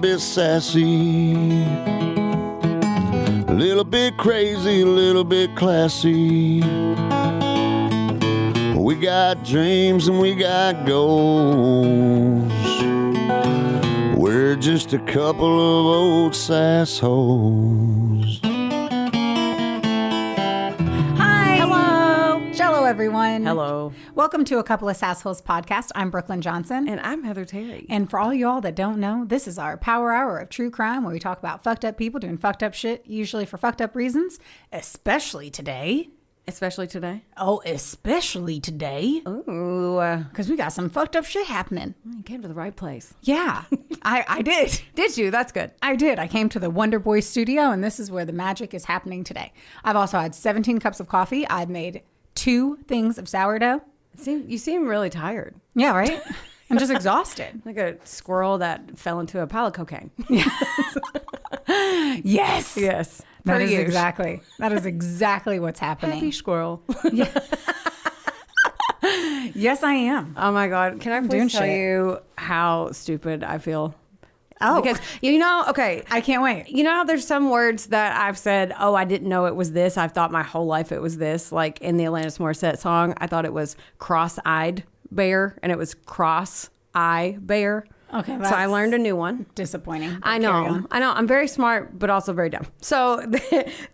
bit sassy, a little bit crazy, a little bit classy. We got dreams and we got goals. We're just a couple of old sassholes. Hi. Hello. Hello, everyone. Hello. Welcome to A Couple of Sassholes podcast. I'm Brooklyn Johnson. And I'm Heather Terry. And for all y'all that don't know, this is our power hour of true crime where we talk about fucked up people doing fucked up shit, usually for fucked up reasons, especially today. Especially today? Oh, especially today. Ooh. Because we got some fucked up shit happening. You came to the right place. Yeah, I did. Did you? That's good. I did. I came to the Wonder Boy studio, and this is where the magic is happening today. I've also had 17 cups of coffee. I've made 2 things of sourdough. You seem really tired. Yeah, right? I'm just exhausted. Like a squirrel that fell into a pile of cocaine. Yes. Yes. That is exactly what's happening. Happy squirrel. Yes, I am. Oh my God. Can I doing please tell shit. you how stupid I feel? Oh, Because, okay. I can't wait. You know how there's some words that I've said, oh, I didn't know it was this. I've thought my whole life it was this. Like in the Alanis Morissette song, I thought it was cross-eyed bear, and it was cross-eye bear. Okay, so I learned a new one. Disappointing. I know. I'm very smart, but also very dumb. So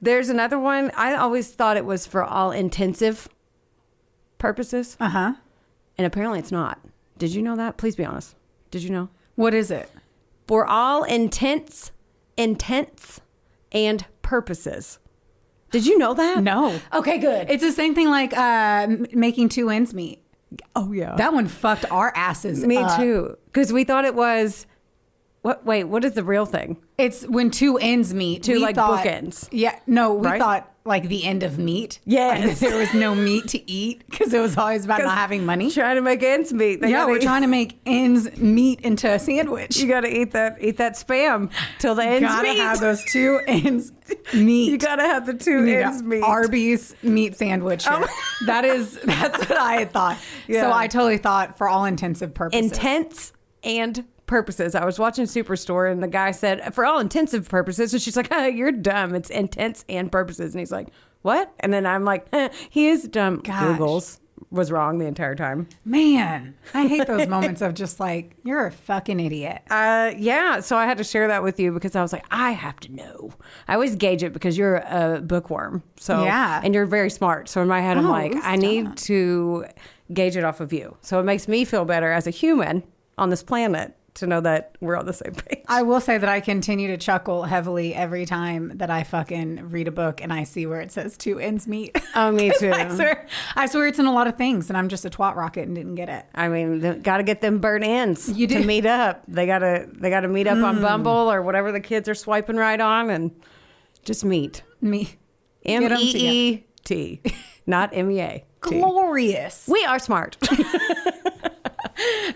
there's another one. I always thought it was for all intensive purposes. Uh-huh. And apparently it's not. Did you know that? Please be honest. Did you know? What is it? For all intents, and purposes. Did you know that? No. Okay, good. It's the same thing like making 2 ends meet. Oh, yeah. That one fucked our asses Me up. too. Because we thought it was... what is the real thing? It's when 2 ends meet. Two, we like, thought, bookends. Yeah. No, we Right? thought like the end of meat. Yes. Like, there was no meat to eat because it was always about not having money. Trying to make ends meet. We're trying to make ends meet into a sandwich. You got to eat that spam till the ends Gotta meet. have those 2 ends meet. You got to have the 2 ends meet. Arby's meat sandwich. Here. That's what I had thought. Yeah. So I totally thought for all intensive purposes. Intents and purposes. I was watching Superstore and the guy said, for all intensive purposes. And she's like, you're dumb. It's intents and purposes. And he's like, what? And then I'm like, he is dumb. Gosh. Google's was wrong the entire time. Man, I hate those moments of just like, you're a fucking idiot. Yeah. So I had to share that with you because I was like, I have to know. I always gauge it because you're a bookworm. So, Yeah. And you're very smart. So in my head, I'm like, I stop. need to gauge it off of you. So it makes me feel better as a human on this planet to know that we're on the same page. I will say that I continue to chuckle heavily every time that I fucking read a book and I see where it says 2 ends meet. Oh, me too. I swear it's in a lot of things and I'm just a twat rocket and didn't get it. I mean, got to get them burnt ends to do. meet up. They got to meet up on Bumble or whatever the kids are swiping right on and just meet. Me. MEET, not MEA. Glorious. We are smart.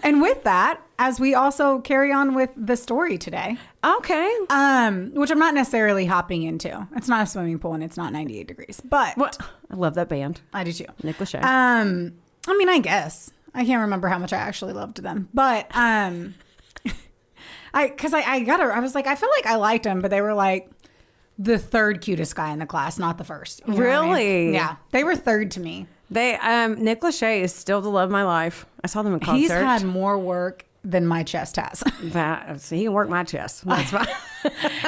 And with that, as we also carry on with the story today, Okay. which I'm not necessarily hopping into. It's not a swimming pool and it's not 98 degrees, but What? I love that band. I do too. Nick Lachey. I mean, I guess I can't remember how much I actually loved them, but I was like, I feel like I liked them, but they were like the 3rd cutest guy in the class, not the 1st. You know what I mean? Really? Yeah, they were 3rd to me. They Nick Lachey is still the love of my life. I saw them in concert. He's had more work than my chest has. So he can work my chest. That's fine.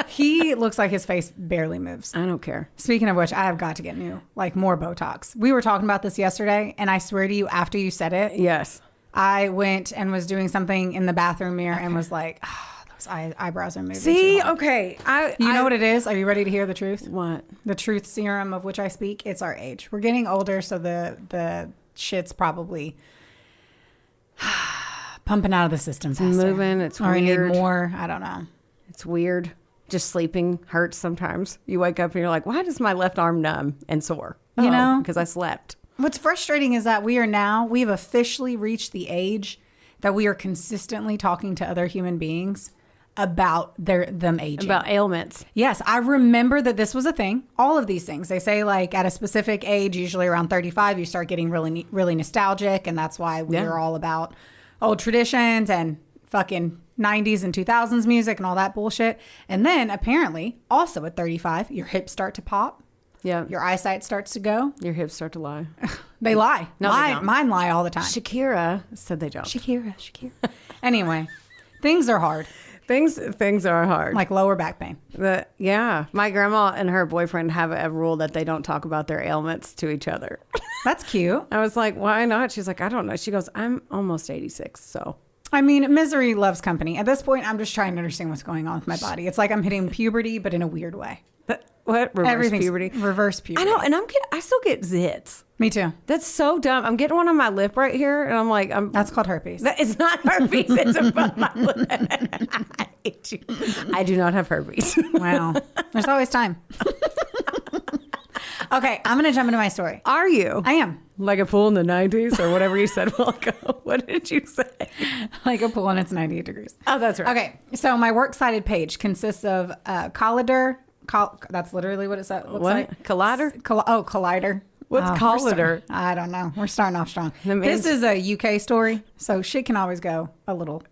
He looks like his face barely moves. I don't care. Speaking of which, I have got to get more Botox. We were talking about this yesterday, and I swear to you, after you said it, Yes. I went and was doing something in the bathroom mirror and was like, those eyebrows are moving. See, too hard. okay. You know what it is? Are you ready to hear the truth? What? The truth serum of which I speak. It's our age. We're getting older, so the shit's probably pumping out of the system faster. Moving. It's or weird. I need more. I don't know. It's weird. Just sleeping hurts sometimes. You wake up and you're like, why does my left arm numb and sore? You know? Because I slept. What's frustrating is that we've officially reached the age that we are consistently talking to other human beings about them aging. About ailments. Yes, I remember that this was a thing. All of these things. They say like at a specific age, usually around 35, you start getting really, really nostalgic. And that's why we're all about old traditions and fucking 90s and 2000s music and all that bullshit. And then apparently, also at 35, your hips start to pop. Yeah. Your eyesight starts to go. Your hips start to lie. They lie. No, they don't. Mine lie all the time. Shakira said they don't. Shakira. Anyway, things are hard. Things are hard. Like lower back pain. Yeah. My grandma and her boyfriend have a rule that they don't talk about their ailments to each other. That's cute. I was like, why not? She's like, I don't know. She goes, I'm almost 86, so. I mean, misery loves company. At this point, I'm just trying to understand what's going on with my body. It's like I'm hitting puberty, but in a weird way. What? Reverse puberty? Reverse puberty. I know, and I still get zits. Me too. That's so dumb. I'm getting one on my lip right here, and I'm like, That's called herpes. It's not herpes. It's above my lip. I hate you. I do not have herpes. Wow. There's always time. Okay, I'm going to jump into my story. Are you? I am. Like a pool in the 90s or whatever you said a while ago. What did you say? Like a pool and it's 98 degrees. Oh, that's right. Okay, so my works cited page consists of collider. That's literally what it looks What? like. Collider? Collider. What's collider? I don't know. We're starting off strong. That means- This is a UK story, so shit can always go a little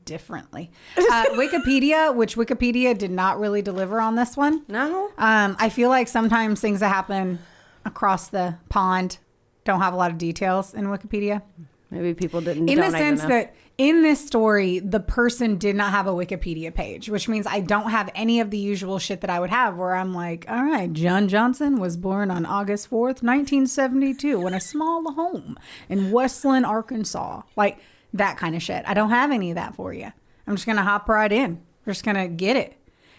differently. Wikipedia, which Wikipedia did not really deliver on this one. No? I feel like sometimes things that happen across the pond don't have a lot of details in Wikipedia. Maybe people didn't In the donate sense enough. that in this story, the person did not have a Wikipedia page, which means I don't have any of the usual shit that I would have where I'm like, all right, John Johnson was born on August 4th, 1972 in a small home in Westland, Arkansas. Like that kind of shit. I don't have any of that for you. I'm just going to hop right in. We're just going to get it.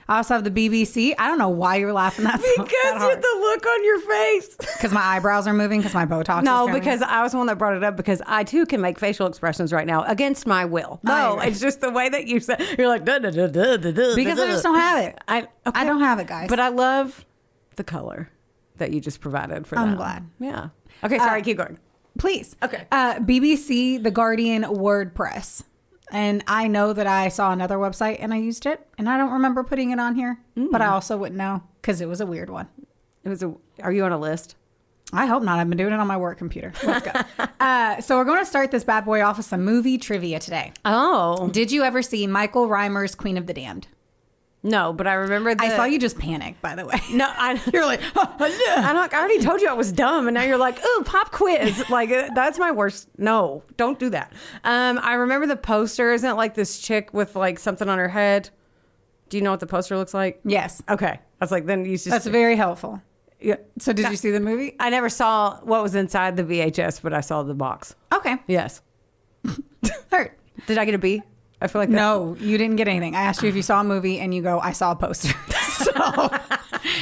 I also have the BBC. I don't know why you're laughing that Because the look on your face. Because my eyebrows are moving because my Botox No, is coming. because I was the one that brought it up because I too can make facial expressions right now against my will. No, it's just the way that you say. You're like da da da da da da. Because I just don't have it. I don't have it, guys. But I love the color that you just provided for that. I'm glad. Yeah. Okay, sorry, keep going. Please. Okay. BBC, The Guardian, WordPress. And I know that I saw another website and I used it. And I don't remember putting it on here. But I also wouldn't know because it was a weird one. Are you on a list? I hope not. I've been doing it on my work computer. Let's go. So we're going to start this bad boy off with some movie trivia today. Oh. Did you ever see Michael Reimer's Queen of the Damned? No, but I remember I saw you just panic, by the way. No, you're like, I already told you I was dumb, and now you're like, ooh, pop quiz. Like, that's my worst. No, don't do that. I remember the poster. Isn't it like this chick with like something on her head? Do you know what the poster looks like? Yes. Okay. I was like, then you just. That's very helpful. Yeah. So did you see the movie? I never saw what was inside the VHS, but I saw the box. Okay. Yes. Heard. Did I get a B? I feel like that. No, you didn't get anything. I asked you if you saw a movie and you go, I saw a poster. So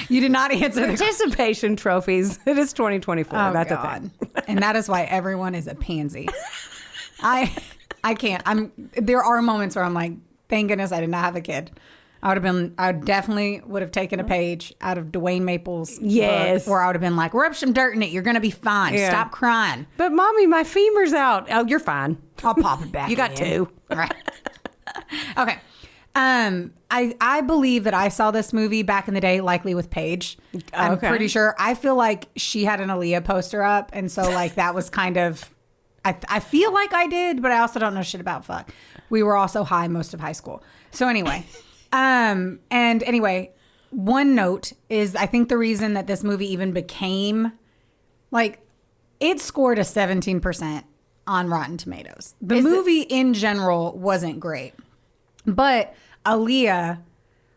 you did not answer the Participation trophies. It is 2024. Oh, That's God. a thing. And that is why everyone is a pansy. I can't. There are moments where I'm like, thank goodness I did not have a kid. I definitely would have taken a page out of Dwayne Maple's Yes. book, or I would have been like, rub some dirt in it. You're going to be fine. Yeah. Stop crying. But mommy, my femur's out. Oh, you're fine. I'll pop it back You got in. two. Right. Okay. I believe that I saw this movie back in the day, likely with Paige. I'm Okay. pretty sure. I feel like she had an Aaliyah poster up. And so like that was kind of, I feel like I did, but I also don't know shit about fuck. We were also high most of high school. So anyway, and anyway, one note is I think the reason that this movie even became like, it scored a 17% on Rotten Tomatoes. The movie in general wasn't great, but Aaliyah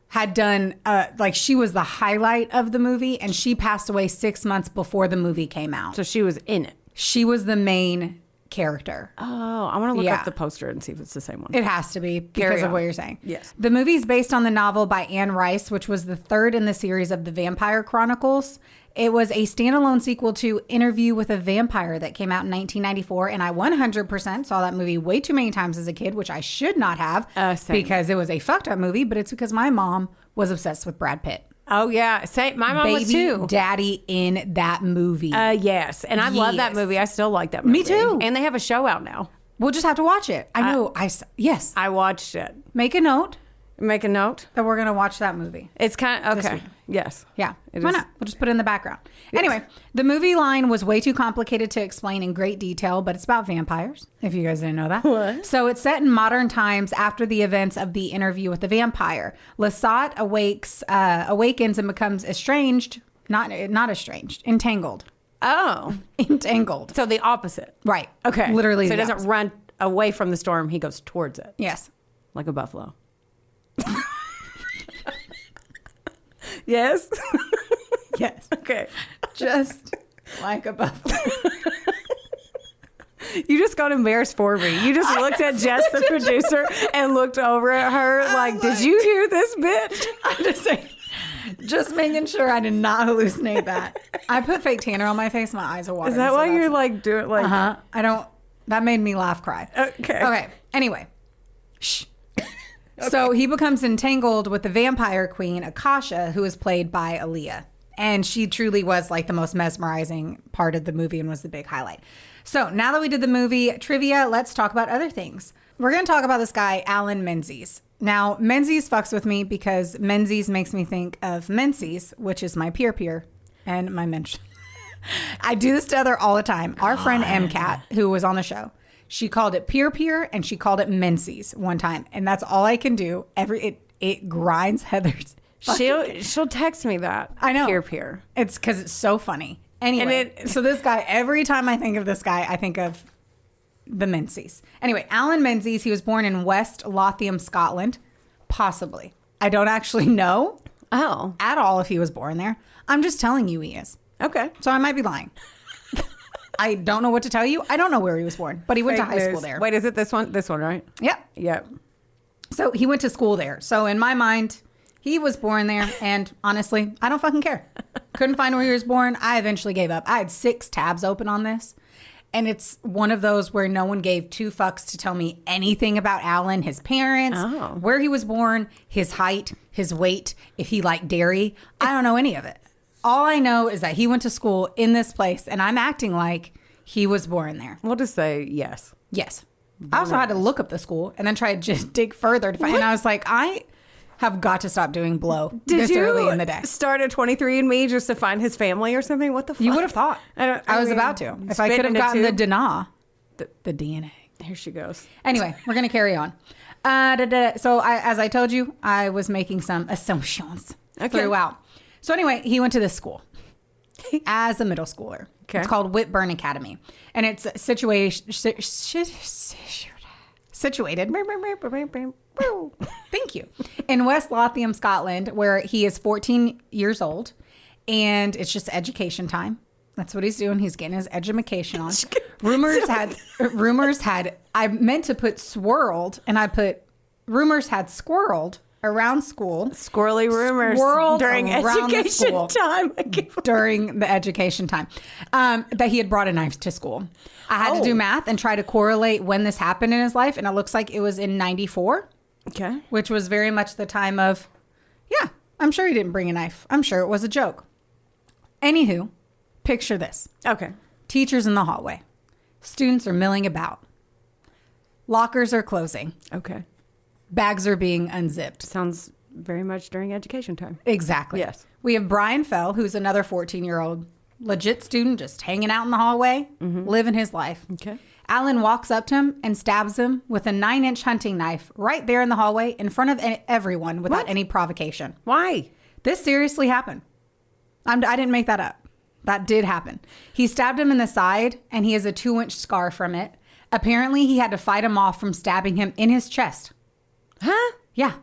had done like she was the highlight of the movie, and she passed away 6 months before the movie came out. So she was in it. She was the main character. Oh, I want to look Yeah. up the poster and see if it's the same one. It has to be because Carry of on. what you're saying. Yes. The movie is based on the novel by Anne Rice, which was the third in the series of the Vampire Chronicles. It was a standalone sequel to Interview with a Vampire that came out in 1994, and I 100% saw that movie way too many times as a kid, which I should not have Same. because it was a fucked up movie, but it's because my mom was obsessed with Brad Pitt. Oh, yeah. My mom was Baby too. daddy in that movie. Yes. And I love that Yes. movie. I still like that movie. Me too. And they have a show out now. We'll just have to watch it. I know. Yes. I watched it. Make a note. Make a note. that we're going to watch that movie. It's kind of, okay. week. Yes. Yeah. It Why is- not? We'll just put it in the background. Anyway, the movie line was way too complicated to explain in great detail, but it's about vampires, if you guys didn't know that. What? So it's set in modern times after the events of the interview with the vampire. Lestat awakens and becomes estranged, not estranged, entangled. Oh. Entangled. So the opposite. Right. Okay. Literally. So he the doesn't opposite. run away from the storm. He goes towards it. Yes. Like a buffalo. Yes. Yes. Okay. Just like a buffalo. You just got embarrassed for me. You just looked at Jess, the producer, and looked over at her like, did you hear this bitch? I'm just saying. Just making sure I did not hallucinate that. I put fake tanner on my face. My eyes are watering. Is that so why that's- you're like doing like? Uh-huh. I don't. That made me laugh, cry. Okay. Okay. Anyway. Shh. So he becomes entangled with the vampire queen, Akasha, who is played by Aaliyah. And she truly was like the most mesmerizing part of the movie and was the big highlight. So now that we did the movie trivia, let's talk about other things. We're going to talk about this guy, Allan Menzies. Now, Menzies fucks with me because Menzies makes me think of Menzies, which is my peer and my mention. I do this to Heather all the time. Our friend MCAT, who was on the show, she called it peer and she called it Menzies one time. And that's all I can do. It grinds Heather's. She'll text me that. I know. Peer. It's because it's so funny. Anyway, so this guy, every time I think of this guy, I think of the Menzies. Anyway, Allan Menzies, he was born in West Lothian, Scotland. Possibly. I don't actually know Oh. at all if he was born there. I'm just telling you he is. Okay. So I might be lying. I don't know what to tell you. I don't know where he was born, but he went to high school there. Wait, is it this one? This one, right? Yep. Yep. So he went to school there. So in my mind, he was born there. And honestly, I don't fucking care. Couldn't find where he was born. I eventually gave up. I had 6 tabs open on this. And it's one of those where no one gave 2 fucks to tell me anything about Allan, his parents, where he was born, his height, his weight, if he liked dairy. I don't know any of it. All I know is that he went to school in this place and I'm acting like he was born there. We'll just say yes. Yes. I also had to look up the school and then try to just dig further to find. And I was like, I have got to stop doing blow this early in the day. Start a 23andMe just to find his family or something? What the fuck? You would have thought. I was mean, about to. If I spit could have in a gotten the tube. DNA, the DNA. Here she goes. Anyway, we're going to carry on. So as I told you, I was making some assumptions throughout. So anyway, he went to this school as a middle schooler. Okay. It's called Whitburn Academy. And it's situated. Thank you. In West Lothian, Scotland, where he is 14 years old. And it's just education time. That's what he's doing. He's getting his education on. Rumors had, I meant to put swirled, and I put rumors had squirreled around school. Squirrely rumors Swirled during around the education school. time. During the education time, that he had brought a knife to school. I had to do math and try to correlate when this happened in his life. And it looks like it was in 94, Okay. which was very much the time of, yeah, I'm sure he didn't bring a knife. I'm sure it was a joke. Anywho, picture this. Okay. Teachers in the hallway. Students are milling about. Lockers are closing. Okay. Bags are being unzipped. Sounds very much during education time. Exactly. Yes. We have Brian Fell, who's another 14-year-old legit student, just hanging out in the hallway, living his life. Okay. Allan walks up to him and stabs him with a 9-inch hunting knife right there in the hallway in front of everyone without any provocation. Why? This seriously happened. I didn't make that up. That did happen. He stabbed him in the side, and he has a 2-inch scar from it. Apparently, he had to fight him off from stabbing him in his chest. Huh? Yeah.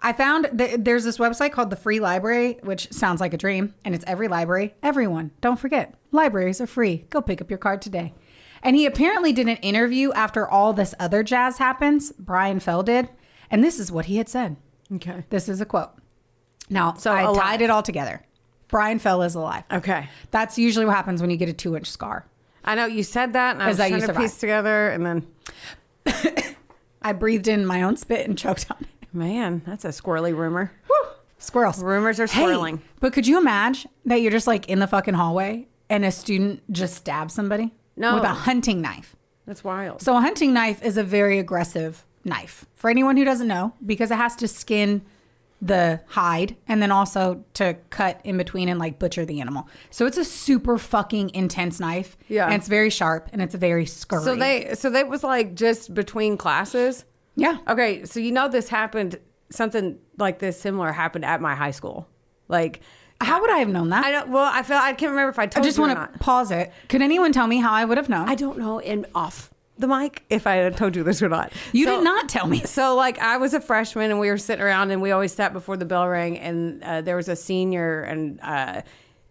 I found there's this website called the Free Library, which sounds like a dream, and it's every library. Everyone, don't forget, libraries are free. Go pick up your card today. And he apparently did an interview after all this other jazz happens. Brian Fell did. And this is what he had said. Okay. This is a quote. Now, So I alive. tied it all together. Brian Fell is alive. Okay. That's usually what happens when you get a 2-inch scar. I know you said that, and I was that you trying to survived. piece together, and then, I breathed in my own spit and choked on it. man, that's a squirrely rumor. Woo! Squirrels. Rumors are Hey, swirling. but could you imagine that you're just like in the fucking hallway and a student just stabs somebody? No. With a hunting knife. That's wild. So a hunting knife is a very aggressive knife. For anyone who doesn't know, because it has to skin the hide and then also to cut in between and like butcher the animal. So it's a super fucking intense knife. Yeah. And it's very sharp and it's very scurry. So they was like just between classes. Yeah. Okay. So this happened, something like this similar happened at my high school. Like, how would I have known that? I can't remember if I told I just you or want not. to pause it. Could anyone tell me how I would have known? I don't know off the mic if I had told you this or not. You did not tell me. So like I was a freshman and we were sitting around and we always sat before the bell rang and there was a senior and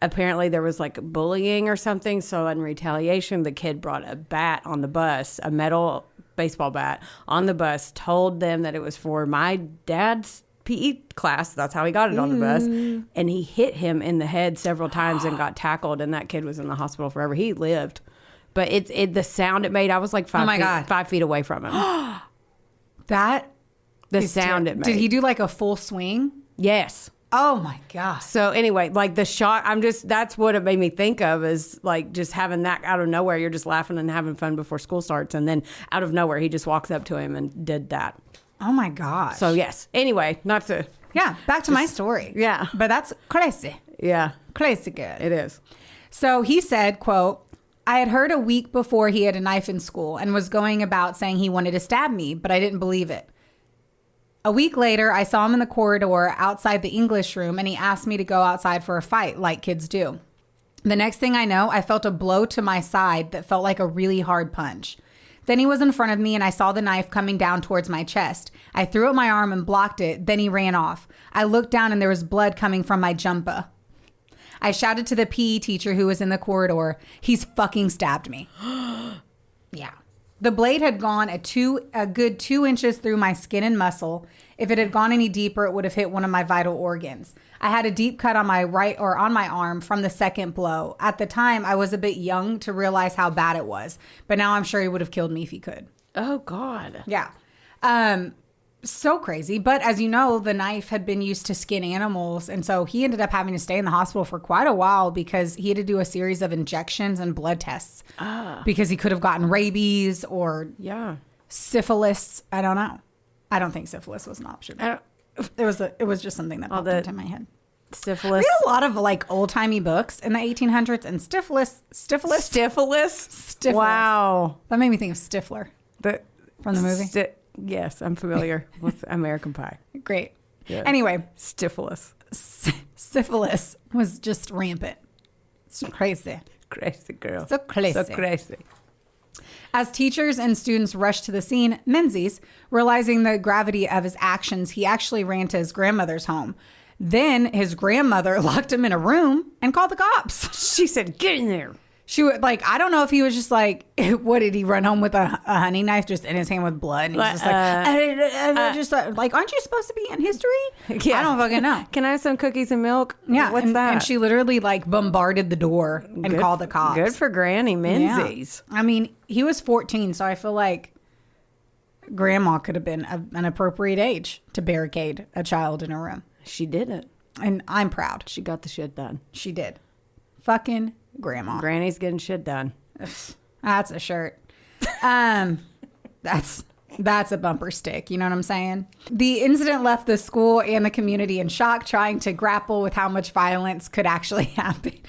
apparently there was like bullying or something. So in retaliation, the kid brought a bat on the bus, a metal baseball bat on the bus, told them that it was for my dad's PE class. That's how he got it on the bus. And he hit him in the head several times and got tackled. And that kid was in the hospital forever. He lived. But the sound it made, I was like 5 feet away from him. The sound it made. Did he do like a full swing? Yes. Oh my gosh. So anyway, like the shot, that's what it made me think of is like just having that out of nowhere. You're just laughing and having fun before school starts. And then out of nowhere, he just walks up to him and did that. Oh my gosh. So yes. Anyway, not to. Yeah. Back to my story. Yeah. But that's crazy. Yeah. Crazy good. It is. So he said, quote, I had heard a week before he had a knife in school and was going about saying he wanted to stab me, but I didn't believe it. A week later, I saw him in the corridor outside the English room and he asked me to go outside for a fight like kids do. The next thing I know, I felt a blow to my side that felt like a really hard punch. Then he was in front of me and I saw the knife coming down towards my chest. I threw up my arm and blocked it. Then he ran off. I looked down and there was blood coming from my jumper. I shouted to the PE teacher who was in the corridor, he's fucking stabbed me. Yeah. The blade had gone a good 2 inches through my skin and muscle. If it had gone any deeper, it would have hit one of my vital organs. I had a deep cut on my on my arm from the second blow. At the time, I was a bit young to realize how bad it was, but now I'm sure he would have killed me if he could. Oh God. Yeah. So crazy. But as you know, the knife had been used to skin animals. And so he ended up having to stay in the hospital for quite a while because he had to do a series of injections and blood tests because he could have gotten rabies or syphilis. I don't know. I don't think syphilis was an option. It was just something that popped into my head. Syphilis. We had a lot of like old timey books in the 1800s and Stiflis. Wow. That made me think of Stifler from the movie. Yes, I'm familiar with American Pie. Great. Yeah. Anyway, syphilis was just rampant. It's crazy. Crazy girl. So crazy. So crazy. As teachers and students rushed to the scene, Menzies, realizing the gravity of his actions, he actually ran to his grandmother's home. Then his grandmother locked him in a room and called the cops. She said, get in there. She would I don't know if he was just like, what did he run home with a hunting knife just in his hand with blood? And he's just like, aren't you supposed to be in history? Yeah. I don't fucking know. Can I have some cookies and milk? Yeah. What's that? And she literally like bombarded the door and called the cops. Good for Granny Menzies. Yeah. I mean, he was 14, so I feel like grandma could have been an appropriate age to barricade a child in a room. She did it. And I'm proud. She got the shit done. She did. Fucking grandma. Granny's getting shit done. That's a shirt. That's a bumper stick. You know what I'm saying? The incident left the school and the community in shock, trying to grapple with how much violence could actually happen.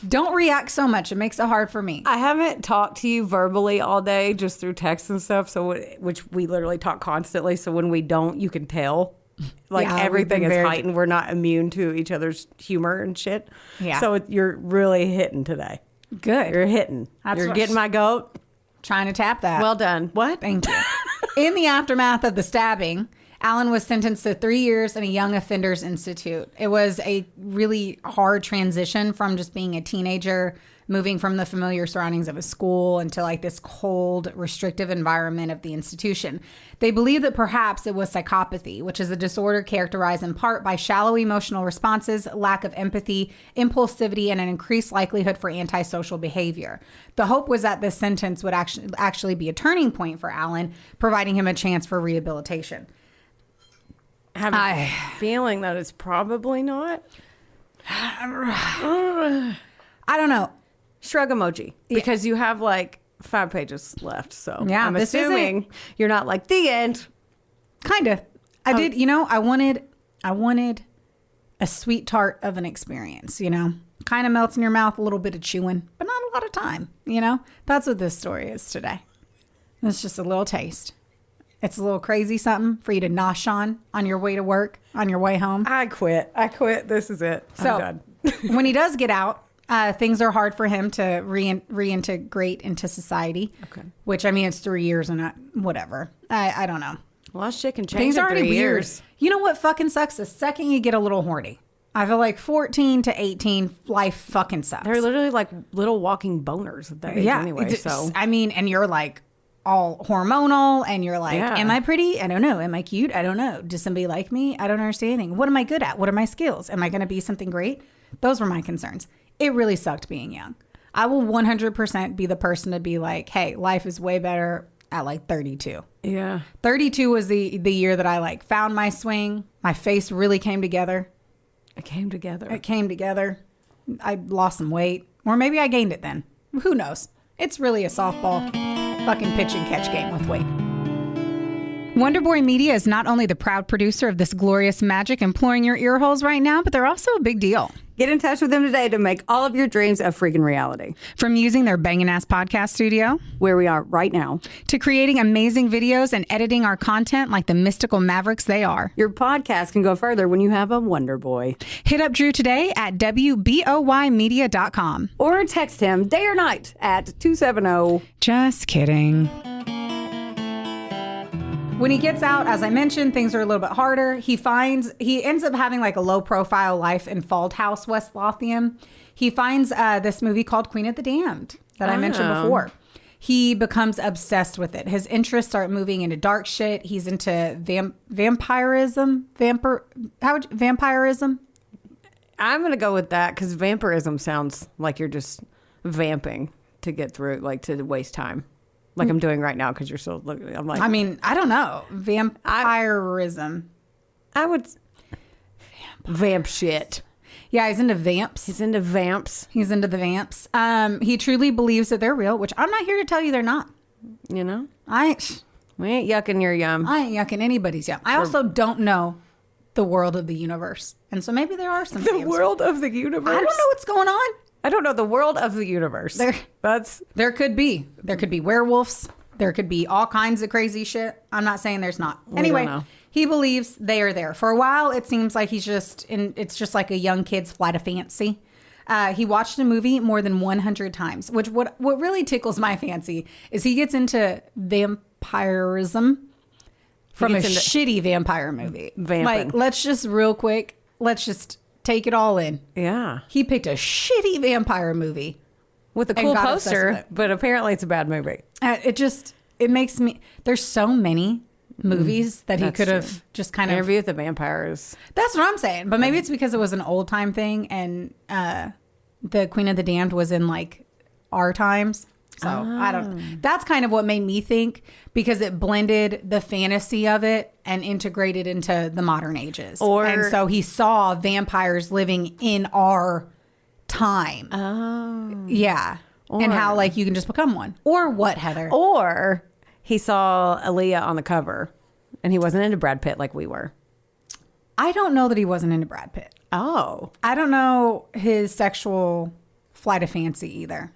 Don't react so much. It makes it hard for me. I haven't talked to you verbally all day, just through text and stuff. So, which we literally talk constantly. So when we don't, you can tell. Like everything is heightened. We're not immune to each other's humor and shit. Yeah. So you're really hitting today. Good. You're hitting. You're getting my goat. Trying to tap that. Well done. What? Thank you. In the aftermath of the stabbing, Allan was sentenced to 3 years in a young offenders institute. It was a really hard transition from just being a teenager, moving from the familiar surroundings of a school into like this cold, restrictive environment of the institution. They believe that perhaps it was psychopathy, which is a disorder characterized in part by shallow emotional responses, lack of empathy, impulsivity, and an increased likelihood for antisocial behavior. The hope was that this sentence would actually be a turning point for Allan, providing him a chance for rehabilitation. I have a feeling that it's probably not. I don't know. Shrug emoji. Because you have like 5 pages left. So yeah, I'm assuming you're not like the end. Kind of. I did, I wanted a sweet tart of an experience, kind of melts in your mouth, a little bit of chewing, but not a lot of time, That's what this story is today. It's just a little taste. It's a little crazy something for you to nosh on your way to work, on your way home. I quit. This is it. I'm done. When he does get out, things are hard for him to reintegrate into society. Okay. Which, I mean, it's 3 years and whatever. I don't know. Well, shit can change. Things in are already 3 weird. years. You know what fucking sucks? The second you get a little horny. I feel like 14 to 18, life fucking sucks. They're literally like little walking boners at that age anyway. So I mean, and you're like all hormonal and you're like, am I pretty? I don't know. Am I cute? I don't know. Does somebody like me? I don't understand anything. What am I good at? What are my skills? Am I going to be something great? Those were my concerns. It really sucked being young. I will 100% be the person to be like, hey, life is way better at like 32. Yeah. 32 was the year that I like found my swing. My face really came together. It came together. I lost some weight. Or maybe I gained it then. Who knows? It's really a softball fucking pitch and catch game with weight. Wonderboy Media is not only the proud producer of this glorious magic imploring your ear holes right now, but they're also a big deal. Get in touch with them today to make all of your dreams a freaking reality. From using their bangin' ass podcast studio, where we are right now, to creating amazing videos and editing our content like the mystical mavericks they are. Your podcast can go further when you have a Wonder Boy. Hit up Drew today at WBOYmedia.com. Or text him day or night at 270. Just kidding. When he gets out, as I mentioned, things are a little bit harder. He ends up having like a low profile life in Fauldhouse, West Lothian. He finds this movie called Queen of the Damned that I mentioned before. He becomes obsessed with it. His interests start moving into dark shit. He's into vampirism. Vampirism? I'm going to go with that because vampirism sounds like you're just vamping to get through, like to waste time. Like I'm doing right now because you're still looking. I'm like, I mean, I don't know. Vampirism. I would vamp shit. Yeah, he's into vamps. He's into vamps. He's into the vamps. He truly believes that they're real, which I'm not here to tell you they're not. You know? We ain't yucking your yum. I ain't yucking anybody's yum. I also don't know the world of the universe. And so maybe there are some The world of the universe? I don't know what's going on. I don't know the world of the universe. There could be. There could be werewolves. There could be all kinds of crazy shit. I'm not saying there's not. Anyway, he believes they are there. For a while, it seems like it's just like a young kid's flight of fancy. He watched the movie more than 100 times, which what really tickles my fancy is he gets into vampirism from a shitty vampire movie. Vamping. Like, let's just take it all in. Yeah. He picked a shitty vampire movie. With a cool poster, but apparently it's a bad movie. It makes me... There's so many movies that he could have just kind of... Interview with the Vampires. That's what I'm saying. But maybe it's because it was an old time thing and the Queen of the Damned was in like our times. So I don't... That's kind of what made me think, because it blended the fantasy of it and integrated into the modern ages. And so he saw vampires living in our time. Oh. Yeah. And how like you can just become one. Or what, Heather? Or he saw Aaliyah on the cover and he wasn't into Brad Pitt like we were. I don't know that he wasn't into Brad Pitt. Oh. I don't know his sexual flight of fancy either.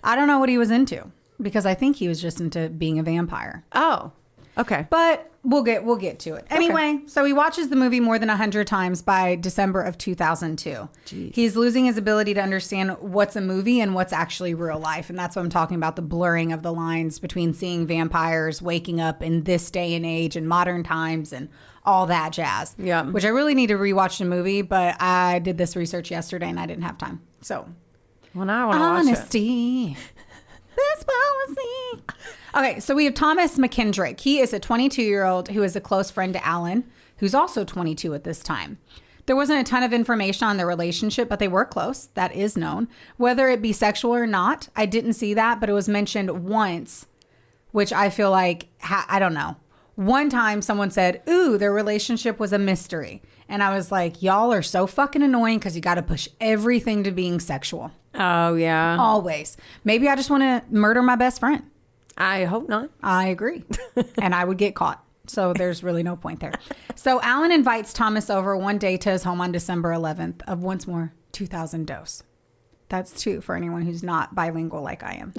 I don't know what he was into, because I think he was just into being a vampire. Oh, okay. But we'll get to it. Anyway, so he watches the movie more than 100 times by December of 2002. Jeez. He's losing his ability to understand what's a movie and what's actually real life. And that's what I'm talking about, the blurring of the lines between seeing vampires, waking up in this day and age and modern times and all that jazz. Yeah. Which I really need to rewatch the movie, but I did this research yesterday and I didn't have time. So... Well, now I want to watch it. Honesty. Best policy. Okay, so we have Thomas McKendrick. He is a 22-year-old who is a close friend to Allan, who's also 22 at this time. There wasn't a ton of information on their relationship, but they were close. That is known. Whether it be sexual or not, I didn't see that, but it was mentioned once, which I feel like, I don't know. One time someone said, ooh, their relationship was a mystery. And I was like, y'all are so fucking annoying because you got to push everything to being sexual. Oh, yeah. Always. Maybe I just want to murder my best friend. I hope not. I agree. And I would get caught. So there's really no point there. So Allan invites Thomas over one day to his home on December 11th of once more 2,000 dose. That's 2 for anyone who's not bilingual like I am.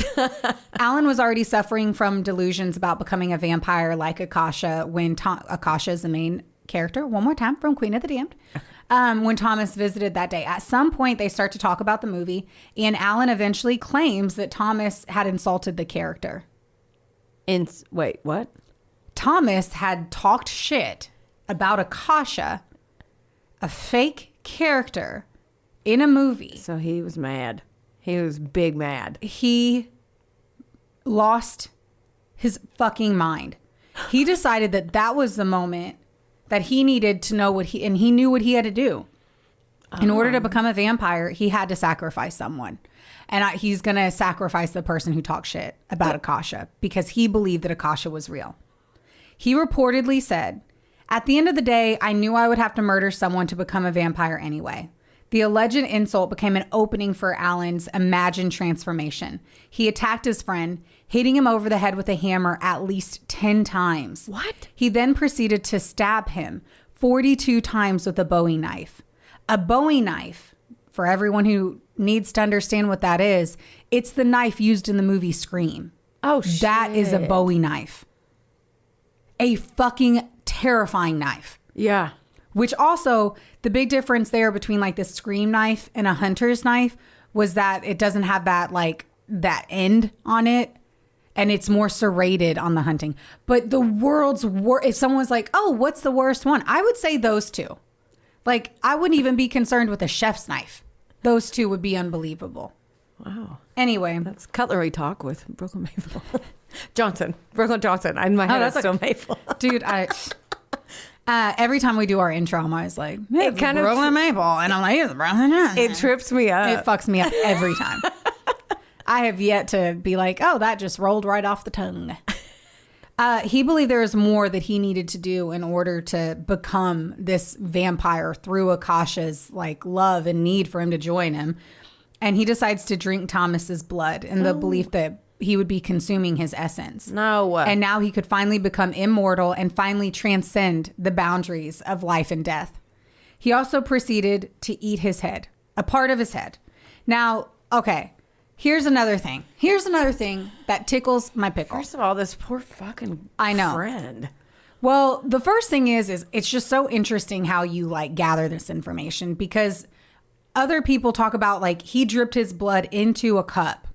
Allan was already suffering from delusions about becoming a vampire like Akasha when Akasha is the main character. One more time from Queen of the Damned. When Thomas visited that day. At some point, they start to talk about the movie, and Allan eventually claims that Thomas had insulted the character. Wait, what? Thomas had talked shit about Akasha, a fake character in a movie. So he was mad. He was big mad. He lost his fucking mind. He decided that that was the moment that he needed to know and he knew what he had to do. In order to become a vampire, he had to sacrifice someone. And he's going to sacrifice the person who talked shit about Akasha because he believed that Akasha was real. He reportedly said, "At the end of the day, I knew I would have to murder someone to become a vampire anyway." The alleged insult became an opening for Allan's imagined transformation. He attacked his friend, hitting him over the head with a hammer at least 10 times. What? He then proceeded to stab him 42 times with a Bowie knife. A Bowie knife, for everyone who needs to understand what that is, it's the knife used in the movie Scream. Oh, shit. That is a Bowie knife. A fucking terrifying knife. Yeah. Which also, the big difference there between like the Scream knife and a hunter's knife was that it doesn't have that like that end on it. And it's more serrated on the hunting. But the world's worst, if someone's like, oh, what's the worst one? I would say those two. Like, I wouldn't even be concerned with a chef's knife. Those two would be unbelievable. Wow. Anyway. That's cutlery talk with Brooklyn Maple. Brooklyn Johnson. In my head, that's still Maple. Dude, every time we do our intro, I'm always like, it kind Brooklyn of Maple. And I'm like, it's Brooklyn Johnson. It trips me up. It fucks me up every time. I have yet to be like, oh, that just rolled right off the tongue. He believed there was more that he needed to do in order to become this vampire through Akasha's like love and need for him to join him. And he decides to drink Thomas's blood in the belief that he would be consuming his essence. No. And now he could finally become immortal and finally transcend the boundaries of life and death. He also proceeded to eat his head, a part of his head. Now, okay. Here's another thing that tickles my pickle. First of all, this poor fucking friend. Well, the first thing is it's just so interesting how you like gather this information because other people talk about like he dripped his blood into a cup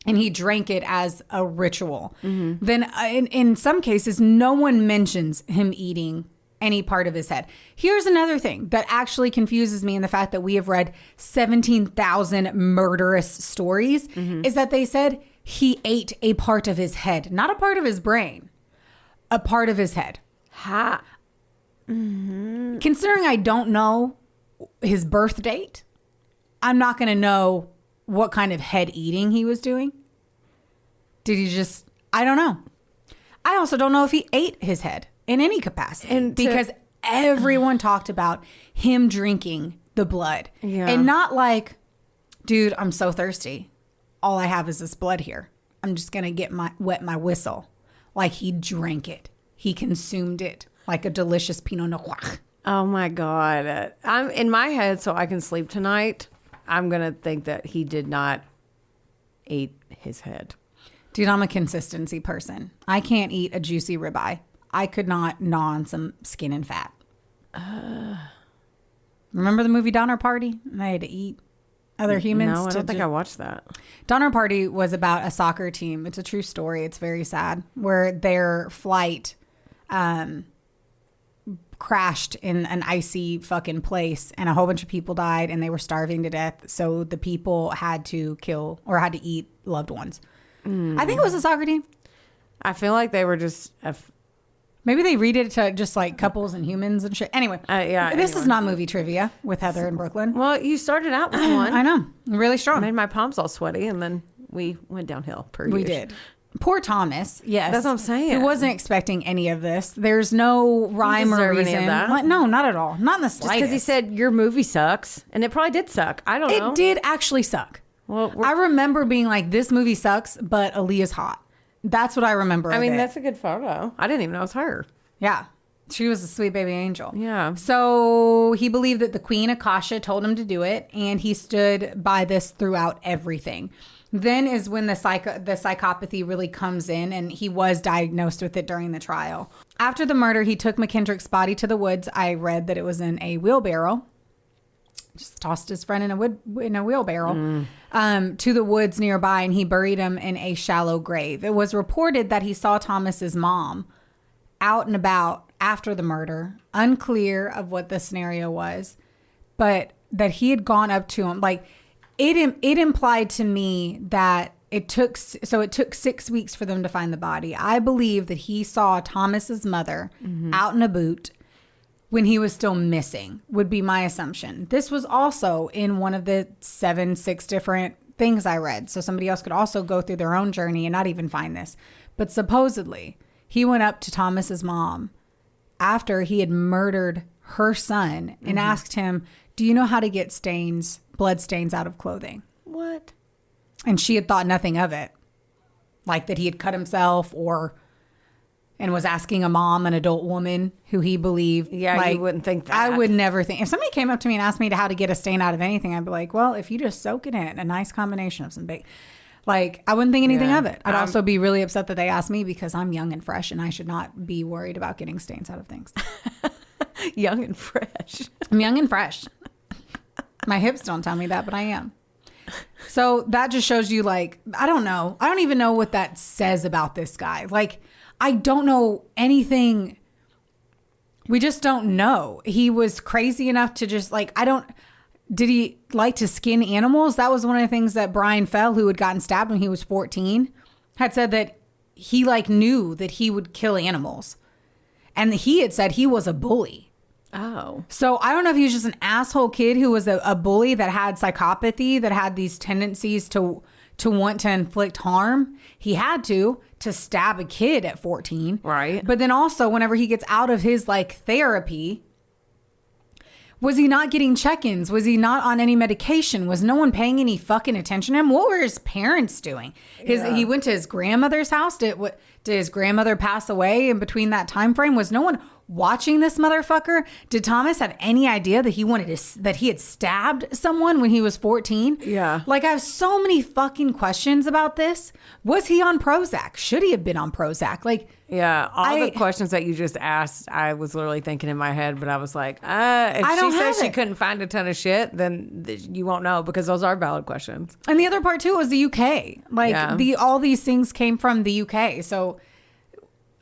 and he drank it as a ritual. Mm-hmm. Then in some cases, no one mentions him eating any part of his head. Here's another thing that actually confuses me in the fact that we have read 17,000 murderous stories is that they said he ate a part of his head, not a part of his brain, a part of his head. Ha. Mm-hmm. Considering I don't know his birth date, I'm not going to know what kind of head eating he was doing. Did he just, I don't know. I also don't know if he ate his head in any capacity. And because everyone talked about him drinking the blood. Yeah. And not like, dude, I'm so thirsty. All I have is this blood here. I'm just going to wet my whistle. Like he drank it. He consumed it like a delicious Pinot Noir. Oh my God. I'm in my head so I can sleep tonight. I'm going to think that he did not eat his head. Dude, I'm a consistency person. I can't eat a juicy ribeye. I could not gnaw on some skin and fat. Remember the movie Donner Party? And they had to eat other humans. No, I don't think I watched that. Donner Party was about a soccer team. It's a true story. It's very sad. Where their flight crashed in an icy fucking place and a whole bunch of people died and they were starving to death. So the people had to kill or had to eat loved ones. I think it was a soccer team. I feel like they were just... Maybe they read it to just like couples and humans and shit. Anyway, this is not movie trivia with Heather in Brooklyn. Well, you started out with one. I know. Really strong. Made my palms all sweaty and then we went downhill. We did. Poor Thomas. Yes. That's what I'm saying. He wasn't expecting any of this. There's no rhyme or reason. Any of that. No, not at all. Not in the slightest. Just because he said your movie sucks. And it probably did suck. I don't know. It did actually suck. Well, I remember being like, this movie sucks, but Aaliyah's hot. That's what I remember. I of mean, it. that's a good photo. I didn't even know it was her. Yeah. She was a sweet baby angel. Yeah. So he believed that the Queen Akasha told him to do it, and he stood by this throughout everything. Then is when the psychopathy really comes in, and he was diagnosed with it during the trial. After the murder, he took McKendrick's body to the woods. I read that it was in a wheelbarrow. Just tossed his friend in a wheelbarrow to the woods nearby, and he buried him in a shallow grave. It was reported that he saw Thomas's mom out and about after the murder. Unclear of what the scenario was, but that he had gone up to him. Like it implied to me that it took 6 weeks for them to find the body. I believe that he saw Thomas's mother out in a boot when he was still missing, would be my assumption. This was also in one of the 6 different things I read. So somebody else could also go through their own journey and not even find this. But supposedly he went up to Thomas's mom after he had murdered her son and asked him, do you know how to get blood stains out of clothing? What? And she had thought nothing of it. Like that he had cut himself and was asking a mom, an adult woman who he believed. Yeah, like, you wouldn't think that. I would never think. If somebody came up to me and asked me how to get a stain out of anything, I'd be like, well, if you just soak it in a nice combination of some bake. Like, I wouldn't think anything of it. I'd also be really upset that they asked me because I'm young and fresh and I should not be worried about getting stains out of things. Young and fresh. I'm young and fresh. My hips don't tell me that, but I am. So that just shows you, like, I don't know. I don't even know what that says about this guy. Like, I don't know anything. We just don't know. He was crazy enough to just did he like to skin animals? That was one of the things that Brian Fell, who had gotten stabbed when he was 14, had said that he knew that he would kill animals. And he had said he was a bully. Oh. So I don't know if he was just an asshole kid who was a bully that had psychopathy, that had these tendencies to want to inflict harm. He had to stab a kid at 14. Right. But then also whenever he gets out of his therapy, was he not getting check-ins? Was he not on any medication? Was no one paying any fucking attention to him? What were his parents doing? He went to his grandmother's house. Did his grandmother pass away in between that time frame? Was no one watching this motherfucker? Did Thomas have any idea that he had stabbed someone when he was 14? Yeah. I have so many fucking questions about this. Was he on Prozac? Should he have been on Prozac? Yeah, all the questions that you just asked, I was literally thinking in my head, but I was like, if she says she couldn't find a ton of shit, then you won't know, because those are valid questions. And the other part too was the UK. All these things came from the UK. So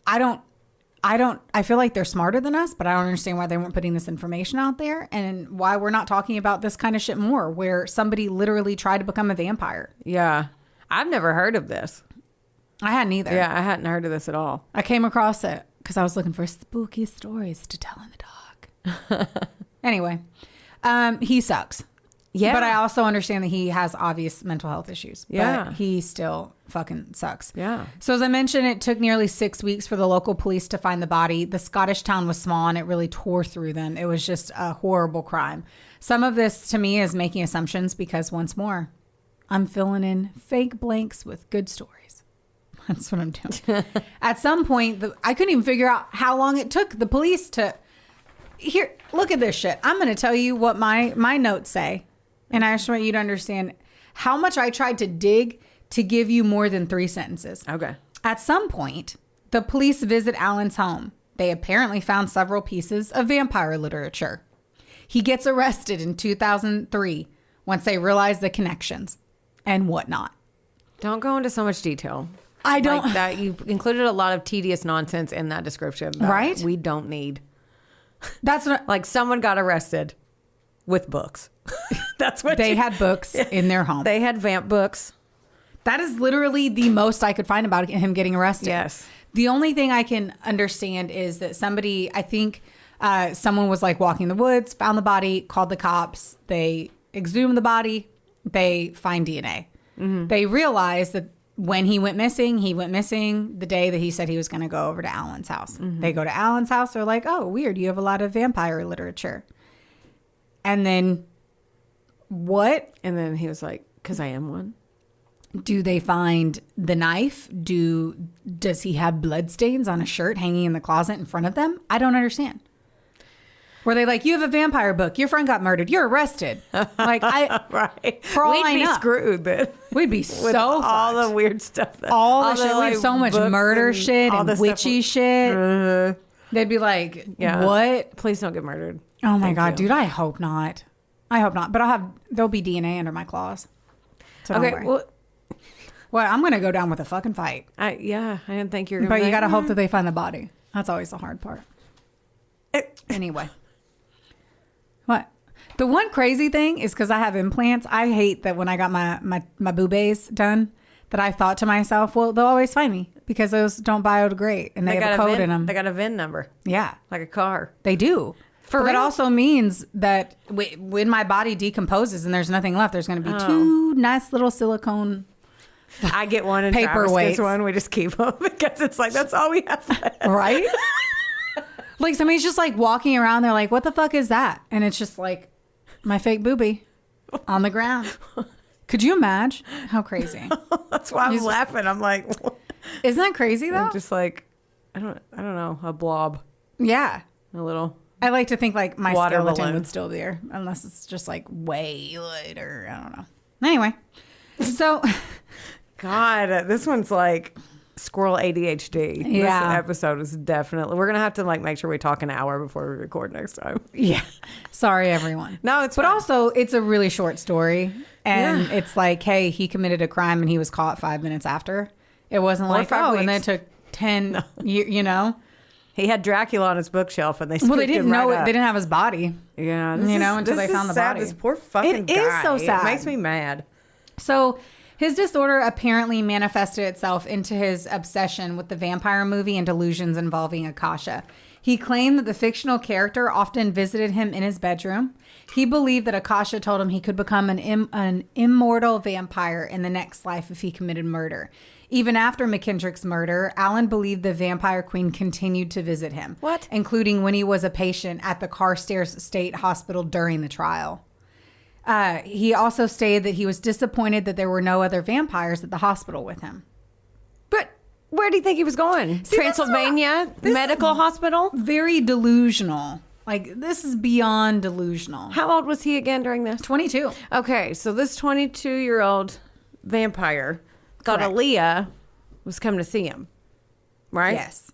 I feel like they're smarter than us, but I don't understand why they weren't putting this information out there and why we're not talking about this kind of shit more, where somebody literally tried to become a vampire. Yeah. I've never heard of this. I hadn't either. Yeah, I hadn't heard of this at all. I came across it because I was looking for spooky stories to tell in the dark. Anyway, he sucks. Yeah. But I also understand that he has obvious mental health issues. Yeah. But he still fucking sucks. Yeah. So as I mentioned, it took nearly 6 weeks for the local police to find the body. The Scottish town was small and it really tore through them. It was just a horrible crime. Some of this to me is making assumptions because once more, I'm filling in fake blanks with good stories. That's what I'm doing. At some point, I couldn't even figure out how long it took the police to... Here, look at this shit. I'm going to tell you what my notes say. And I just want you to understand how much I tried to dig to give you more than 3 sentences. Okay. At some point, the police visit Allan's home. They apparently found several pieces of vampire literature. He gets arrested in 2003 once they realize the connections and whatnot. Don't go into so much detail. I don't. Like that. You included a lot of tedious nonsense in that description. That right? We don't need. That's what... Like someone got arrested with books. That's what they had books in their home. They had vamp books. That is literally the most I could find about him getting arrested. Yes. The only thing I can understand is that somebody, I think someone was walking the woods, found the body, called the cops. They exhumed the body. They find DNA. Mm-hmm. They realized that when he went missing the day that he said he was going to go over to Allan's house. Mm-hmm. They go to Allan's house. They're like, oh, weird. You have a lot of vampire literature. And then what? And then he was like, because I am one. Do they find the knife? Does he have bloodstains on a shirt hanging in the closet in front of them? I don't understand. Were they like, you have a vampire book, your friend got murdered, you're arrested? Like, Right. For all We'd I be know. screwed then. We'd be With so all fucked. the weird stuff. All the shit. We like, have so much books murder and shit all and the stuff witchy shit. They'd be like, Yeah. what? Please don't get murdered. Oh my Thank God, you. dude, I hope not. I hope not. But there'll be DNA under my claws. So don't Okay, worry. well, Well, I'm going to go down with a fucking fight. I didn't think you were going to. But you got to hope that they find the body. That's always the hard part. Anyway. What? The one crazy thing is because I have implants, I hate that when I got my boobies done, that I thought to myself, well, they'll always find me because those don't biodegrade and they have a code in them. They got a VIN number, Yeah, like a car. they do. For But that real? also means that when my body decomposes and there's nothing left, there's going to be two nice little silicone. I get one and Paperweights. Travis gets one. We just keep them because it's like that's all we have left. Right? Like somebody's just like walking around. They're like, what the fuck is that? And it's just like my fake boobie on the ground. Could you imagine how crazy? That's why I'm laughing. I'm like, Isn't that crazy though? I'm just like, I don't know, a blob, Yeah. a little. I like to think like my Water skeleton balloon. would still be there unless it's just like way later. I don't know. Anyway. So God, this one's like squirrel ADHD. Yeah. This episode is definitely. We're gonna have to like make sure we talk an hour before we record next time. yeah. Sorry everyone. No, it's But fine. also it's a really short story. And Yeah. it's like, hey, he committed a crime and he was caught 5 minutes after. It wasn't Or like, 5 oh, and then weeks. it took 10 you know? He had Dracula on his bookshelf, and they Well, they scooped didn't him know right it. up. They didn't have his body. Yeah, Until they this found the is sad. body. This poor fucking It is guy. so sad. It makes me mad. So his disorder apparently manifested itself into his obsession with the vampire movie and delusions involving Akasha. He claimed that the fictional character often visited him in his bedroom. He believed that Akasha told him he could become an immortal vampire in the next life if he committed murder. Even after McKendrick's murder, Allan believed the vampire queen continued to visit him. What? Including when he was a patient at the Carstairs State Hospital during the trial. He also stated that he was disappointed that there were no other vampires at the hospital with him. But where do you think he was going? See, this is Transylvania this Medical Hospital? Very delusional. Like, this is beyond delusional. How old was he again during this? 22. Okay, so this 22-year-old vampire thought Correct. Aaliyah was coming to see him, right? Yes.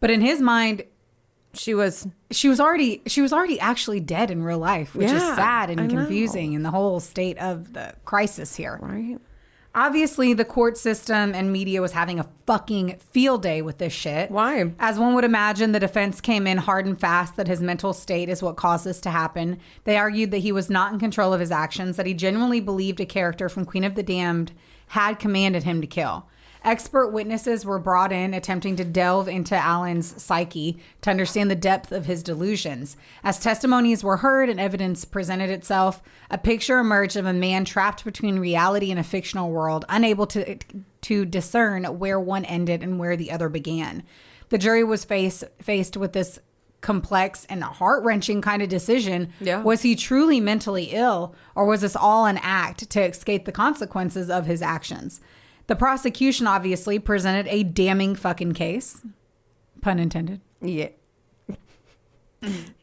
But in his mind, She was. she was already actually dead in real life, which is Yeah, sad and I know. confusing in the whole state of the crisis here. Right? Obviously, the court system and media was having a fucking field day with this shit. Why? As one would imagine, the defense came in hard and fast that his mental state is what caused this to happen. They argued that he was not in control of his actions, that he genuinely believed a character from Queen of the Damned had commanded him to kill. Expert witnesses were brought in attempting to delve into Allan's psyche to understand the depth of his delusions. As testimonies were heard and evidence presented itself, a picture emerged of a man trapped between reality and a fictional world, unable to discern where one ended and where the other began. The jury was faced with this complex and heart-wrenching kind of decision. Yeah. Was he truly mentally ill, or was this all an act to escape the consequences of his actions? The prosecution obviously presented a damning fucking case. Pun intended. Yeah.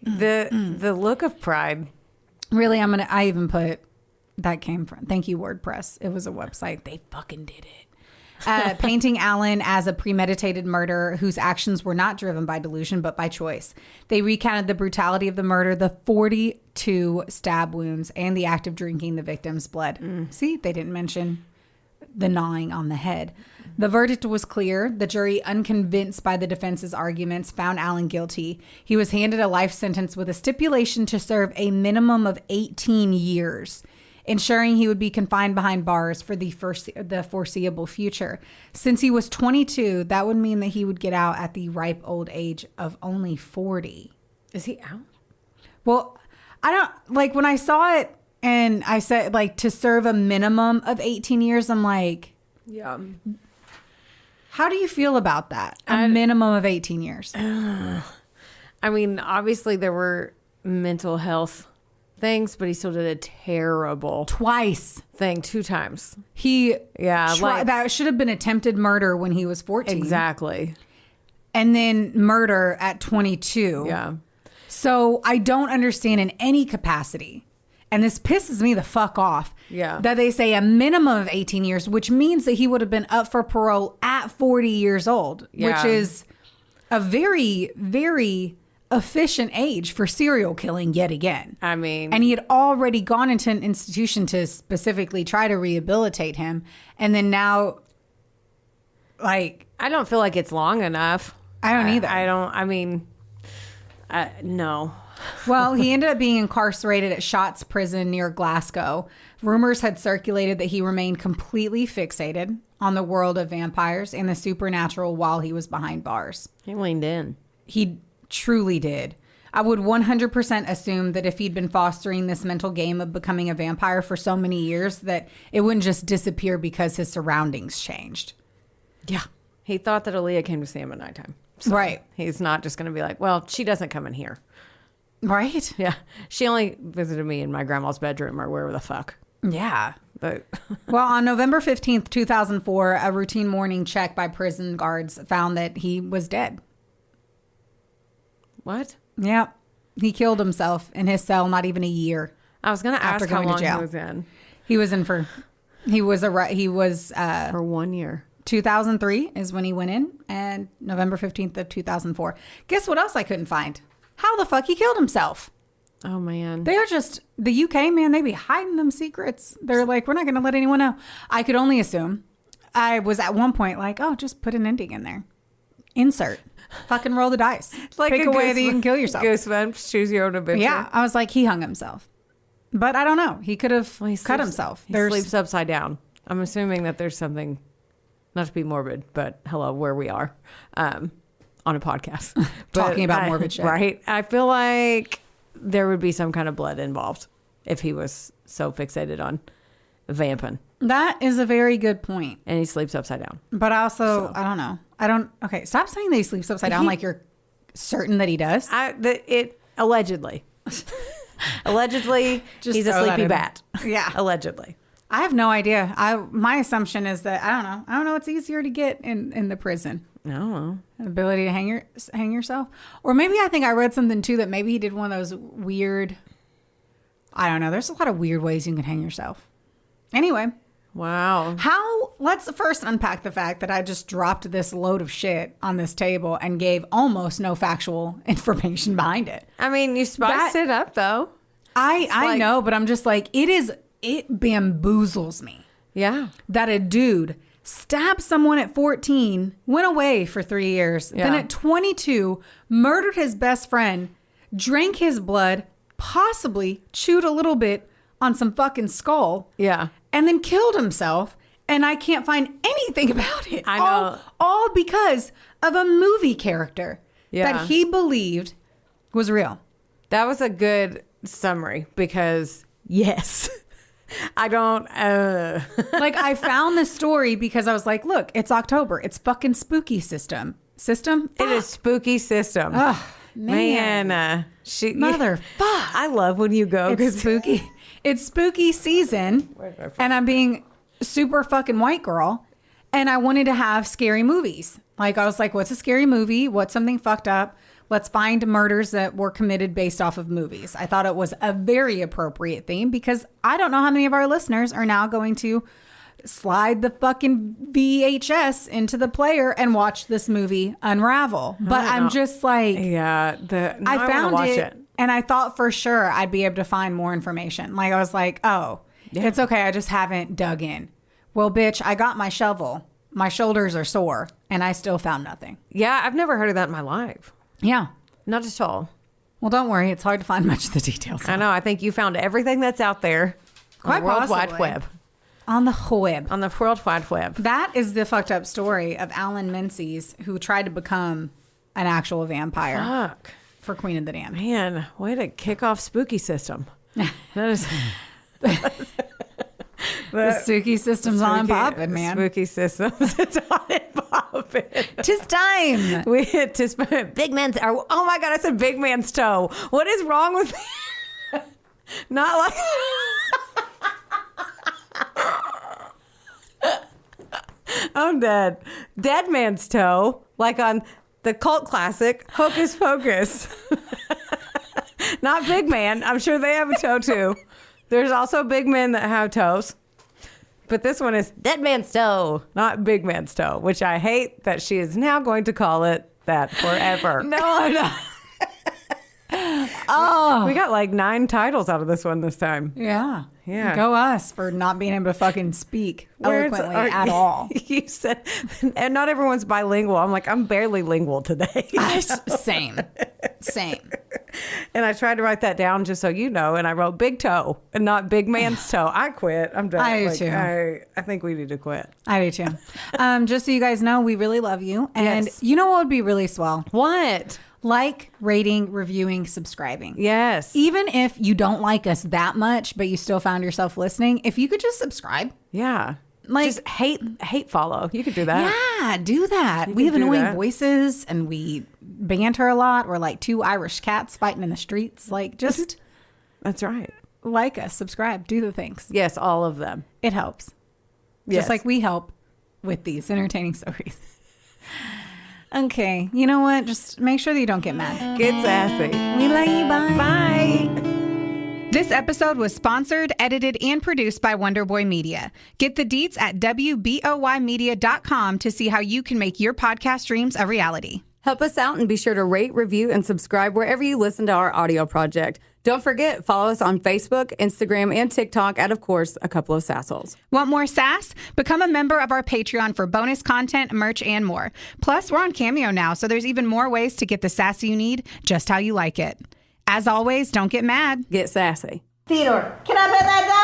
The look of pride. Really, I even put, that came from, thank you WordPress. It was a website. They fucking did it. Painting Allan as a premeditated murderer whose actions were not driven by delusion, but by choice. They recounted the brutality of the murder, the 42 stab wounds, and the act of drinking the victim's blood. See, they didn't mention the gnawing on the head. The verdict was clear. The jury, unconvinced by the defense's arguments, found Allan guilty. He was handed a life sentence with a stipulation to serve a minimum of 18 years, ensuring he would be confined behind bars for the foreseeable future. Since he was 22, that would mean that he would get out at the ripe old age of only 40. Is he out? Well, I don't, like, when I saw it and I said, like, to serve a minimum of 18 years, I'm like, Yeah. how do you feel about that? A minimum of 18 years. I mean, obviously there were mental health things, but he still did a terrible Twice. thing 2 times. That should have been attempted murder when he was 14. Exactly. And then murder at 22. Yeah. So I don't understand in any capacity. And this pisses me the fuck off. Yeah. That they say a minimum of 18 years, which means that he would have been up for parole at 40 years old, which is a very, very efficient age for serial killing yet again. I mean, and he had already gone into an institution to specifically try to rehabilitate him. And then now, like, I don't feel like it's long enough. I don't either. No. Well, he ended up being incarcerated at Shotts Prison near Glasgow. Rumors had circulated that he remained completely fixated on the world of vampires and the supernatural while he was behind bars. He leaned in. He truly did. I would 100% assume that if he'd been fostering this mental game of becoming a vampire for so many years, that it wouldn't just disappear because his surroundings changed. Yeah. He thought that Aaliyah came to see him at nighttime. So right. He's not just going to be like, well, she doesn't come in here. Right? Yeah. She only visited me in my grandma's bedroom or wherever the fuck. Yeah. But well, on November 15th, 2004, a routine morning check by prison guards found that he was dead. What? Yep. He killed himself in his cell not even a year. I was going to ask how long he was in. He was in for 1 year. 2003 is when he went in, and November 15th of 2004. Guess what else I couldn't find? How the fuck he killed himself. Oh, man. They're just, the UK, man, they be hiding them secrets. They're like, we're not going to let anyone know. I could only assume. I was at one point like, oh, just put an ending in there. Insert. Fucking roll the dice. Like pick a way that you can kill yourself. Goosebumps, choose your own adventure. Yeah. I was like, he hung himself. But I don't know. He could have cut himself. He sleeps upside down. I'm assuming that there's something, not to be morbid, but hello, where we are. On a podcast. Talking about morbid shit. Right. I feel like there would be some kind of blood involved if he was so fixated on vamping. That is a very good point. And he sleeps upside down. But also, I don't know. Okay, stop saying that he sleeps upside down like you're certain that he does. Allegedly. Allegedly, Just he's a sleepy bat. Yeah. Allegedly. I have no idea. My assumption is that, I don't know what's easier to get in the prison. I don't know. An ability to hang yourself. Or maybe I think I read something too that maybe he did one of those weird, I don't know. There's a lot of weird ways you can hang yourself. Anyway. Wow. Let's first unpack the fact that I just dropped this load of shit on this table and gave almost no factual information behind it. I mean, you spiced it up though. I know, but I'm just like, it bamboozles me. Yeah. That a dude stabbed someone at 14, went away for 3 years, then at 22, murdered his best friend, drank his blood, possibly chewed a little bit on some fucking skull. Yeah. And then killed himself. And I can't find anything about it. I know. All because of a movie character that he believed was real. That was a good summary because, yes. I don't like I found this story because I was like, look, it's October. It's fucking spooky system. It is spooky system. Oh, man. Motherfuck. I love when you go. It's spooky. It's spooky season. And I'm being super fucking white girl. And I wanted to have scary movies. Like I was like, what's a scary movie? What's something fucked up? Let's find murders that were committed based off of movies. I thought it was a very appropriate theme because I don't know how many of our listeners are now going to slide the fucking VHS into the player and watch this movie unravel. But I'm just like, I found it and I thought for sure I'd be able to find more information. Like I was like, it's okay. I just haven't dug in. Well, bitch, I got my shovel. My shoulders are sore and I still found nothing. Yeah, I've never heard of that in my life. Yeah. Not at all. Well, don't worry. It's hard to find much of the details. I know. I think you found everything that's out there on the World Wide Web. On the web. On the World Wide Web. That is the fucked up story of Allan Menzies, who tried to become an actual vampire. Fuck. For Queen of the Damned. Man, way to kick off spooky system. That is... The spooky system's on and popping, man. Spooky systems. It's on and popping. Tis time. Big man's... Oh my God, I said big man's toe. What is wrong with me? Not like... I'm dead. Dead man's toe, like on the cult classic, Hocus Pocus. Not big man. I'm sure they have a toe too. There's also big men that have toes. But this one is dead man's toe, not big man's toe, which I hate that she is now going to call it that forever. No, I'm not. Oh. We got like 9 titles out of this one this time. Yeah. Yeah. Go us for not being able to fucking speak Where's- eloquently are- at all. You said, and not everyone's bilingual. I'm like, I'm barely lingual today. Same. And I tried to write that down just so you know, and I wrote big toe and not big man's toe. I quit. I'm done. I do too. I think we need to quit. I do too. Just so you guys know, we really love you. And Yes. you know what would be really swell? What? Like, rating, reviewing, subscribing. Yes. Even if you don't like us that much, but you still found yourself listening, if you could just subscribe. Yeah. Like, Just hate follow. You could do that. yeah, do that. We have could do annoying that. voices and we banter a lot. We're like 2 Irish cats fighting in the streets. Like, just That's right. like us, subscribe, do the things. Yes, all of them. It helps. Yes. Just like we help with these entertaining stories. Okay, you know what? Just make sure that you don't get mad. Get sassy. We love you. Bye. Bye. This episode was sponsored, edited, and produced by Wonderboy Media. Get the deets at WBOYmedia.com to see how you can make your podcast dreams a reality. Help us out and be sure to rate, review, and subscribe wherever you listen to our audio project. Don't forget, follow us on Facebook, Instagram, and TikTok at, of course, A Couple of Sassholes. Want more sass? Become a member of our Patreon for bonus content, merch, and more. Plus, we're on Cameo now, so there's even more ways to get the sass you need just how you like it. As always, don't get mad. Get sassy. Theodore, can I pet that dog?